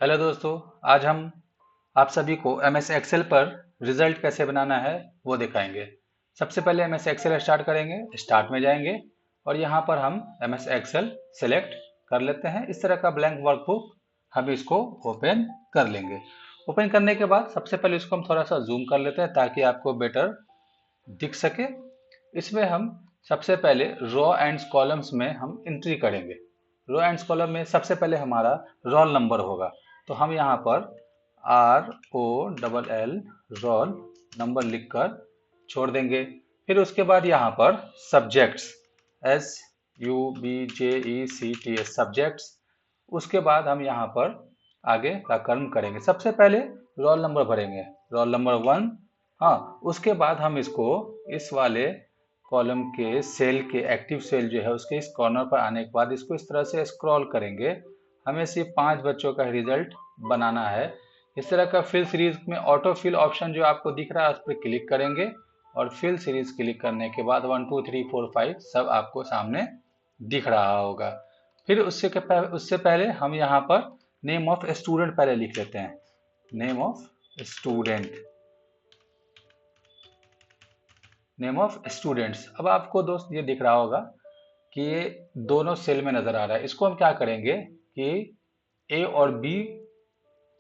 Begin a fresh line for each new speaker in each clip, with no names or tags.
Hello दोस्तों। आज हम आप सभी को एमएस एक्सेल पर रिजल्ट कैसे बनाना है वो दिखाएंगे। सबसे पहले एमएस एक्सेल स्टार्ट करेंगे, स्टार्ट में जाएंगे और यहाँ पर हम एमएस एक्सेल सेलेक्ट कर लेते हैं। इस तरह का ब्लैंक वर्कबुक हम इसको ओपन कर लेंगे। ओपन करने के बाद सबसे पहले इसको हम थोड़ा सा जूम कर लेते हैं ताकि आपको बेटर दिख सके। इसमें हम सबसे पहले रो एंड कॉलम्स में हम एंट्री करेंगे। रो एंड कॉलम में सबसे पहले हमारा रोल नंबर होगा, तो हम यहाँ पर ROLL रोल नंबर लिखकर छोड़ देंगे। फिर उसके बाद यहाँ पर सब्जेक्ट्स SUBJECTS सब्जेक्ट्स। उसके बाद हम यहाँ पर आगे का कर्म करेंगे। सबसे पहले रोल नंबर भरेंगे, रोल नंबर 1। हाँ, उसके बाद हम इसको इस वाले कॉलम के सेल के एक्टिव सेल जो है उसके इस कॉर्नर पर आने के बाद इसको इस तरह से स्क्रॉल करेंगे। हमें सिर्फ 5 बच्चों का रिजल्ट बनाना है। इस तरह का फिल सीरीज में ऑटो फिल ऑप्शन जो आपको दिख रहा है उस पर क्लिक करेंगे और फिल सीरीज क्लिक करने के बाद 1 2 3 4 5 सब आपको सामने दिख रहा होगा। फिर उससे पहले हम यहाँ पर नेम ऑफ स्टूडेंट पहले लिख लेते हैं। Name of student, name of students. अब आपको दोस्त ये दिख रहा होगा कि ये दोनों सेल में नजर आ रहा है। इसको हम क्या करेंगे कि ए और बी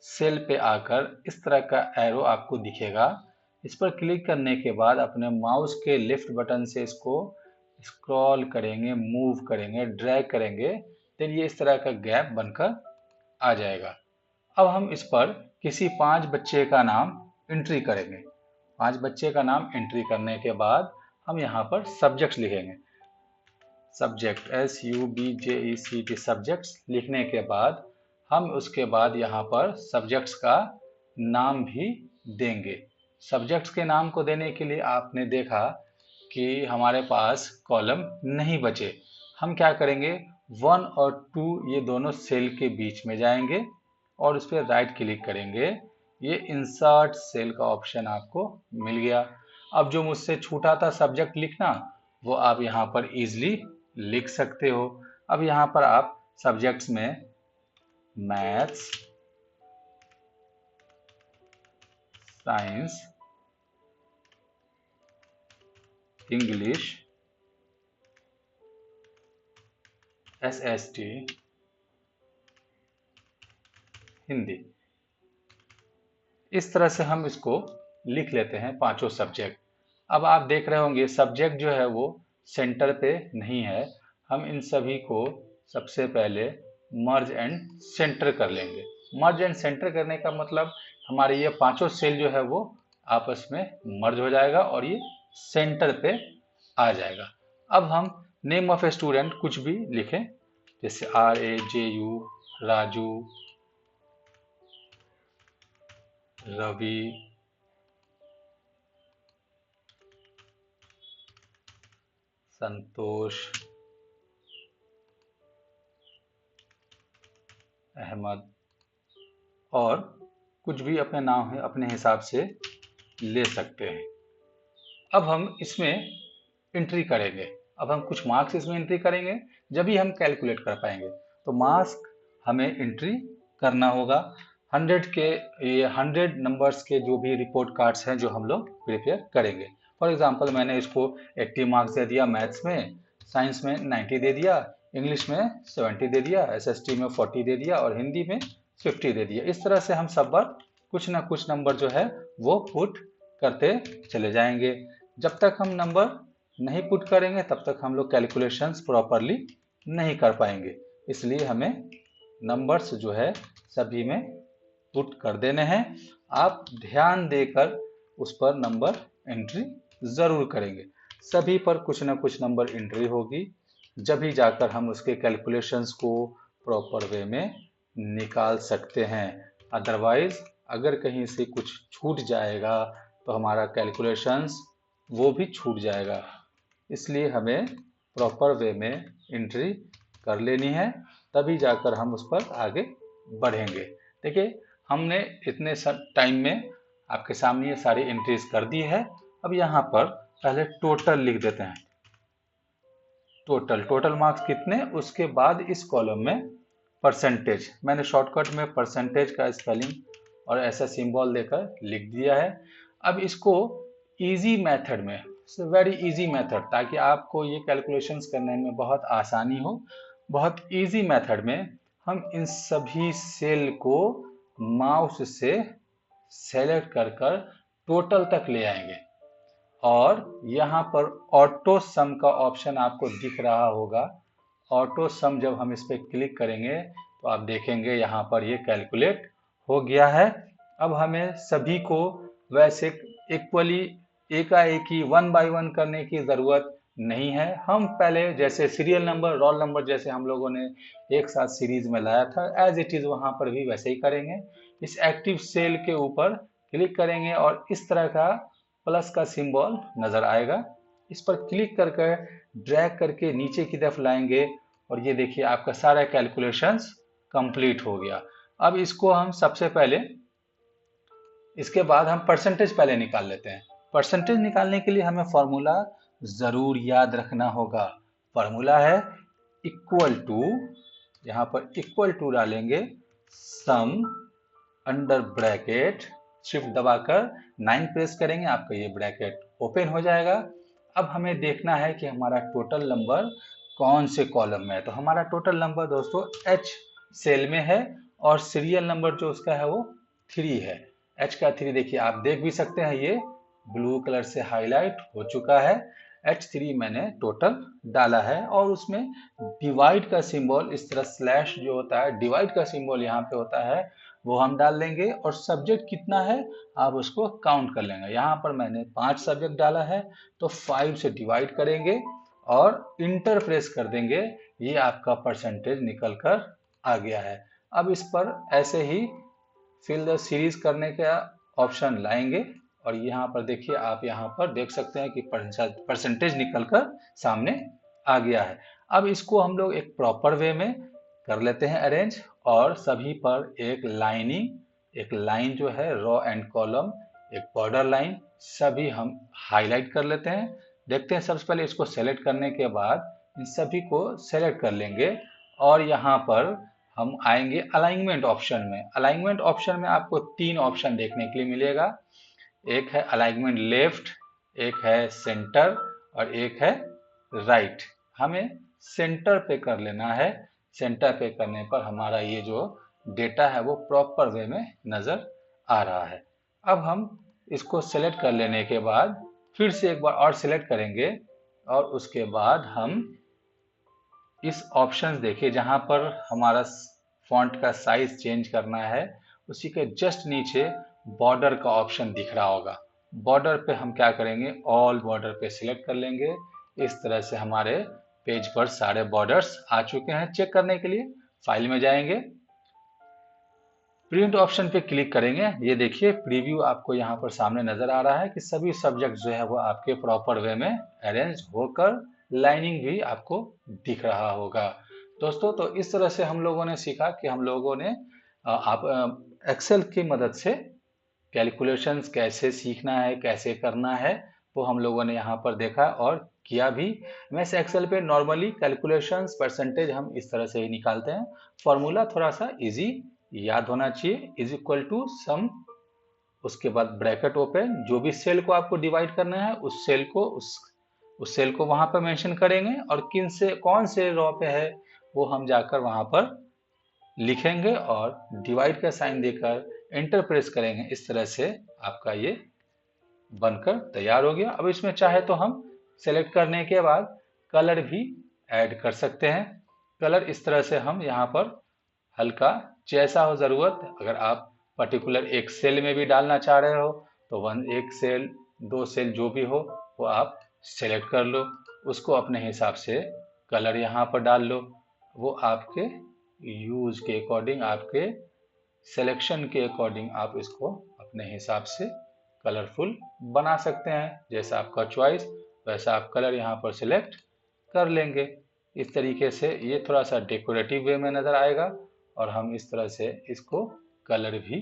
सेल पे आकर इस तरह का एरो आपको दिखेगा। इस पर क्लिक करने के बाद अपने माउस के लेफ्ट बटन से इसको स्क्रॉल करेंगे, मूव करेंगे, ड्रैग करेंगे, तो ये इस तरह का गैप बनकर आ जाएगा। अब हम इस पर किसी 5 बच्चे का नाम एंट्री करेंगे। 5 बच्चे का नाम एंट्री करने के बाद हम यहाँ पर सब्जेक्ट्स लिखेंगे। सब्जेक्ट SUBJECT सब्जेक्ट्स लिखने के बाद हम उसके बाद यहाँ पर सब्जेक्ट्स का नाम भी देंगे। सब्जेक्ट्स के नाम को देने के लिए आपने देखा कि हमारे पास कॉलम नहीं बचे। हम क्या करेंगे, 1 और 2 ये दोनों सेल के बीच में जाएंगे और उस पर राइट क्लिक करेंगे। ये इंसर्ट सेल का ऑप्शन आपको मिल गया। अब जो मुझसे छूटा था सब्जेक्ट लिखना, वो आप यहाँ पर इजीली लिख सकते हो। अब यहाँ पर आप सब्जेक्ट्स में maths, science, English, SST, Hindi, इस तरह से हम इसको लिख लेते हैं पांचों सब्जेक्ट। अब आप देख रहे होंगे सब्जेक्ट जो है वो सेंटर पे नहीं है। हम इन सभी को सबसे पहले मर्ज एंड सेंटर कर लेंगे। मर्ज एंड सेंटर करने का मतलब हमारे ये पांचों सेल जो है वो आपस में मर्ज हो जाएगा और ये सेंटर पे आ जाएगा। अब हम नेम ऑफ ए स्टूडेंट कुछ भी लिखें, जैसे RAJU, राजू, रवि, संतोष, अहमद, और कुछ भी अपने नाम है अपने हिसाब से ले सकते हैं। अब हम इसमें एंट्री करेंगे। अब हम कुछ मार्क्स इसमें एंट्री करेंगे, जब ही हम कैलकुलेट कर पाएंगे। तो मार्क्स हमें एंट्री करना होगा। 100 के ये 100 नंबर्स के जो भी रिपोर्ट कार्ड्स हैं जो हम लोग प्रिपेयर करेंगे। फॉर एग्जांपल मैंने इसको 80 मार्क्स दे दिया, मैथ्स में, साइंस में 90 दे दिया, इंग्लिश में 70 दे दिया, SST में 40 दे दिया और हिंदी में 50 दे दिया। इस तरह से हम सब बार कुछ ना कुछ नंबर जो है वो पुट करते चले जाएंगे। जब तक हम नंबर नहीं पुट करेंगे तब तक हम लोग कैलकुलेशंस प्रॉपरली नहीं कर पाएंगे। इसलिए हमें नंबर्स जो है सभी में पुट कर देने हैं। आप ध्यान देकर उस पर नंबर एंट्री जरूर करेंगे। सभी पर कुछ ना कुछ नंबर एंट्री होगी, जब ही जाकर हम उसके कैलकुलेशंस को प्रॉपर वे में निकाल सकते हैं। अदरवाइज अगर कहीं से कुछ छूट जाएगा तो हमारा कैलकुलेशंस वो भी छूट जाएगा। इसलिए हमें प्रॉपर वे में एंट्री कर लेनी है, तभी जाकर हम उस पर आगे बढ़ेंगे। देखिए हमने इतने टाइम में आपके सामने ये सारी एंट्रीज कर दी है। अब यहाँ पर पहले टोटल लिख देते हैं। टोटल मार्क्स कितने, उसके बाद इस कॉलम में परसेंटेज, मैंने शॉर्टकट में परसेंटेज का स्पेलिंग और ऐसा सिंबल देकर लिख दिया है। अब इसको इजी मेथड में, वेरी इजी मेथड, ताकि आपको ये कैलकुलेशंस करने में बहुत आसानी हो, बहुत इजी मेथड में हम इन सभी सेल को माउस से सेलेक्ट कर कर टोटल तक ले आएंगे। और यहाँ पर ऑटो सम का ऑप्शन आपको दिख रहा होगा। ऑटो सम जब हम इस पर क्लिक करेंगे तो आप देखेंगे यहाँ पर ये कैलकुलेट हो गया है। अब हमें सभी को वैसे इक्वली एकाएक ही 1 बाय 1 करने की ज़रूरत नहीं है। हम पहले जैसे सीरियल नंबर, रोल नंबर जैसे हम लोगों ने एक साथ सीरीज में लाया था, एज इट इज़ वहाँ पर भी वैसे ही करेंगे। इस एक्टिव सेल के ऊपर क्लिक करेंगे और इस तरह का प्लस का सिंबल नज़र आएगा। इस पर क्लिक करके ड्रैग करके नीचे की तरफ लाएंगे और ये देखिए आपका सारा कैलकुलेशंस कंप्लीट हो गया। अब इसको हम सबसे पहले, इसके बाद हम परसेंटेज पहले निकाल लेते हैं। परसेंटेज निकालने के लिए हमें फॉर्मूला ज़रूर याद रखना होगा। फॉर्मूला है इक्वल टू, यहाँ पर इक्वल टू डालेंगे, सम अंडर ब्रैकेट, शिफ्ट दबाकर 9 प्रेस करेंगे, आपका ये ब्रैकेट ओपन हो जाएगा। अब हमें देखना है कि हमारा टोटल नंबर कौन से कॉलम में है। तो हमारा टोटल नंबर दोस्तों H सेल में है और सीरियल नंबर जो उसका है वो 3 है। H का 3 देखिए, आप देख भी सकते हैं, ये ब्लू कलर से हाईलाइट हो चुका है। H3 मैंने टोटल डाला है और उसमें डिवाइड का सिंबल, इस तरह स्लैश जो होता है, डिवाइड का सिंबल यहाँ पे होता है, वो हम डाल देंगे। और सब्जेक्ट कितना है आप उसको काउंट कर लेंगे। यहाँ पर मैंने 5 सब्जेक्ट डाला है तो 5 से डिवाइड करेंगे और इंटर प्रेस कर देंगे। ये आपका परसेंटेज निकल कर आ गया है। अब इस पर ऐसे ही फिल द सीरीज करने का ऑप्शन लाएंगे और यहाँ पर देखिए, आप यहाँ पर देख सकते हैं कि परसेंटेज निकल कर सामने आ गया है। अब इसको हम लोग एक प्रॉपर वे में कर लेते हैं अरेंज, और सभी पर एक लाइनिंग, एक लाइन जो है रो एंड कॉलम, एक बॉर्डर लाइन, सभी हम हाईलाइट कर लेते हैं। देखते हैं, सबसे पहले इसको सेलेक्ट करने के बाद इन सभी को सेलेक्ट कर लेंगे और यहाँ पर हम आएंगे अलाइनमेंट ऑप्शन में। अलाइनमेंट ऑप्शन में आपको 3 ऑप्शन देखने के लिए मिलेगा। एक है अलाइनमेंट लेफ्ट, एक है सेंटर और एक है राइट। हमें सेंटर पे कर लेना है। सेंटर पे करने पर हमारा ये जो डेटा है वो प्रॉपर वे में नज़र आ रहा है। अब हम इसको सेलेक्ट कर लेने के बाद फिर से एक बार और सेलेक्ट करेंगे और उसके बाद हम इस ऑप्शन देखिए, जहाँ पर हमारा फॉन्ट का साइज चेंज करना है, उसी के जस्ट नीचे बॉर्डर का ऑप्शन दिख रहा होगा। बॉर्डर पे हम क्या करेंगे, ऑल बॉर्डर पे सिलेक्ट कर लेंगे। इस तरह से हमारे पेज पर सारे बॉर्डर्स आ चुके हैं। चेक करने के लिए फाइल में जाएंगे, प्रिंट ऑप्शन पे क्लिक करेंगे। ये देखिए प्रीव्यू आपको यहाँ पर सामने नजर आ रहा है कि सभी सब्जेक्ट जो है वो आपके प्रॉपर वे में अरेंज होकर लाइनिंग भी आपको दिख रहा होगा। दोस्तों, तो इस तरह से हम लोगों ने सीखा कि हम लोगों ने आप एक्सेल की मदद से कैलकुलेशंस कैसे सीखना है, कैसे करना है, वो हम लोगों ने यहाँ पर देखा और किया भी। वैसे एक्सेल पे नॉर्मली कैलकुलेशंस परसेंटेज हम इस तरह से ही निकालते हैं। फॉर्मूला थोड़ा सा इजी याद होना चाहिए, इज इक्वल टू सम, उसके बाद ब्रैकेट ओपन, जो भी सेल को आपको डिवाइड करना है उस सेल को उस सेल को वहां पर मेंशन करेंगे और किन से कौन से रो पे है वो हम जाकर वहां पर लिखेंगे और डिवाइड का साइन देकर एंटर प्रेस करेंगे। इस तरह से आपका ये बनकर तैयार हो गया। अब इसमें चाहे तो हम सेलेक्ट करने के बाद कलर भी ऐड कर सकते हैं। कलर इस तरह से हम यहाँ पर हल्का जैसा हो ज़रूरत, अगर आप पर्टिकुलर एक सेल में भी डालना चाह रहे हो तो एक सेल, 2 सेल जो भी हो वो आप सेलेक्ट कर लो, उसको अपने हिसाब से कलर यहाँ पर डाल लो। वो आपके यूज के अकॉर्डिंग, आपके सिलेक्शन के अकॉर्डिंग आप इसको अपने हिसाब से कलरफुल बना सकते हैं। जैसा आपका चॉइस वैसा आप कलर यहाँ पर सिलेक्ट कर लेंगे। इस तरीके से ये थोड़ा सा डेकोरेटिव वे में नज़र आएगा और हम इस तरह से इसको कलर भी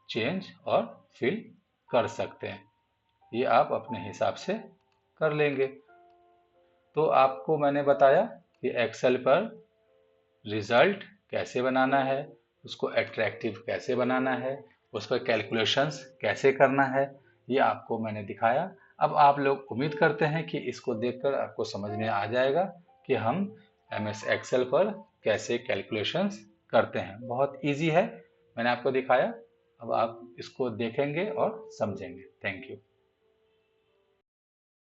चेंज और फिल कर सकते हैं। ये आप अपने हिसाब से कर लेंगे। तो आपको मैंने बताया कि एक्सेल पर रिजल्ट, कैसे बनाना है, उसको अट्रैक्टिव कैसे बनाना है, उस पर कैलकुलेशंस कैसे करना है, ये आपको मैंने दिखाया। अब आप लोग उम्मीद करते हैं कि इसको देखकर आपको समझ में आ जाएगा कि हम MS एक्सेल पर कैसे कैलकुलेशंस करते हैं। बहुत इजी है, मैंने आपको दिखाया। अब आप इसको देखेंगे और समझेंगे। Thank you.